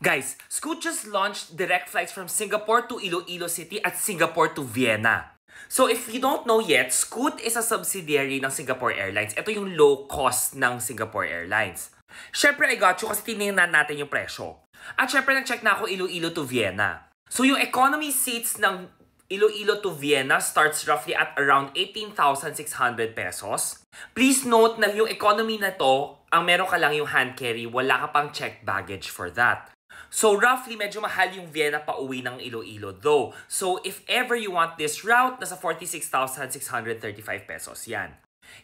Guys, Scoot just launched direct flights from Singapore to Iloilo City at Singapore to Vienna. So if you don't know yet, Scoot is a subsidiary ng Singapore Airlines. Ito yung low cost ng Singapore Airlines. Syempre, I got you kasi tinignan natin yung presyo. At syempre, nag-check na ako Iloilo to Vienna. So yung economy seats ng Iloilo to Vienna starts roughly at around 18,600 pesos. Please note na yung economy na to, ang meron ka lang yung hand carry, wala ka pang checked baggage for that. So roughly, medyo mahal yung Vienna pa uwi ng Iloilo though. So if ever you want this route, nasa 46,635 pesos yan.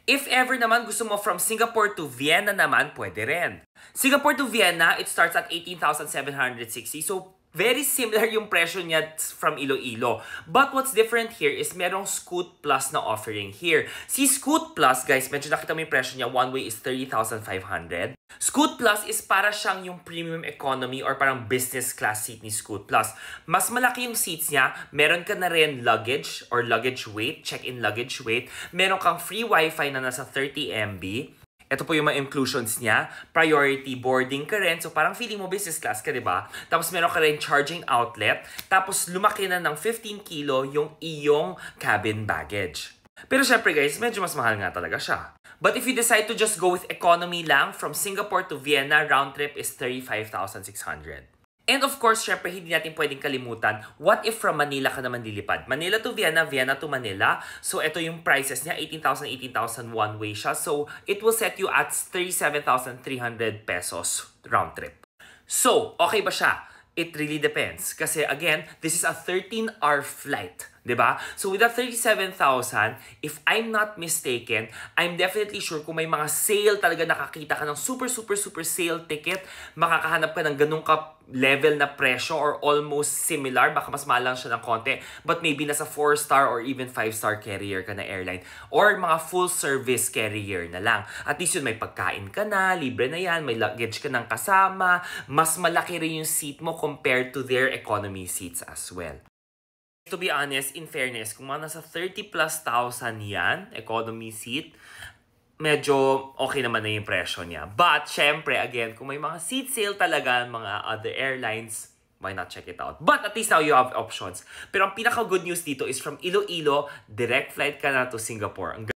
If ever naman gusto mo from Singapore to Vienna naman, pwede rin. Singapore to Vienna, it starts at 18,760. So very similar yung presyo niya from Iloilo. But what's different here is merong Scoot Plus na offering here. Si Scoot Plus, guys, medyo nakita mo yung presyo niya, one way is 30,500. Scoot Plus is para siyang yung premium economy or parang business class seat ni Scoot Plus. Mas malaki yung seats niya, meron ka na rin luggage or luggage weight, check-in luggage weight. Meron kang free wifi na nasa 30 MB. Ito po yung mga inclusions niya. Priority boarding ka rin. So parang feeling mo business class ka, diba? Tapos meron ka rin charging outlet. Tapos lumaki na ng 15 kilo yung iyong cabin baggage. Pero syempre guys, medyo mas mahal nga talaga siya. But if you decide to just go with economy lang, from Singapore to Vienna, round trip is 35,600. And of course, syempre, hindi natin pwedeng kalimutan, what if from Manila ka naman lilipad? Manila to Vienna, Vienna to Manila. So, ito yung prices niya, 18,000, 18,000 one way siya. So, it will set you at 37,300 pesos round trip. So, okay ba siya? It really depends. Kasi again, this is a 13-hour flight. Diba? So with that 37,000, if I'm not mistaken, I'm definitely sure kung may mga sale talaga nakakita ka ng super sale ticket, makakahanap ka ng ganung level na presyo or almost similar, baka mas mahal lang siya ng konti, but maybe nasa 4-star or even 5-star carrier ka na airline or mga full service carrier na lang. At least yun, may pagkain ka na, libre na yan, may luggage ka ng kasama, mas malaki rin yung seat mo compared to their economy seats as well. To be honest, in fairness, kung mga nasa 30 plus thousand yan, economy seat, medyo okay naman na yung presyo niya. But, syempre, again, kung may mga seat sale talaga, mga other airlines, why not check it out? But at least now you have options. Pero ang pinaka-good news dito is from Iloilo, direct flight ka na to Singapore.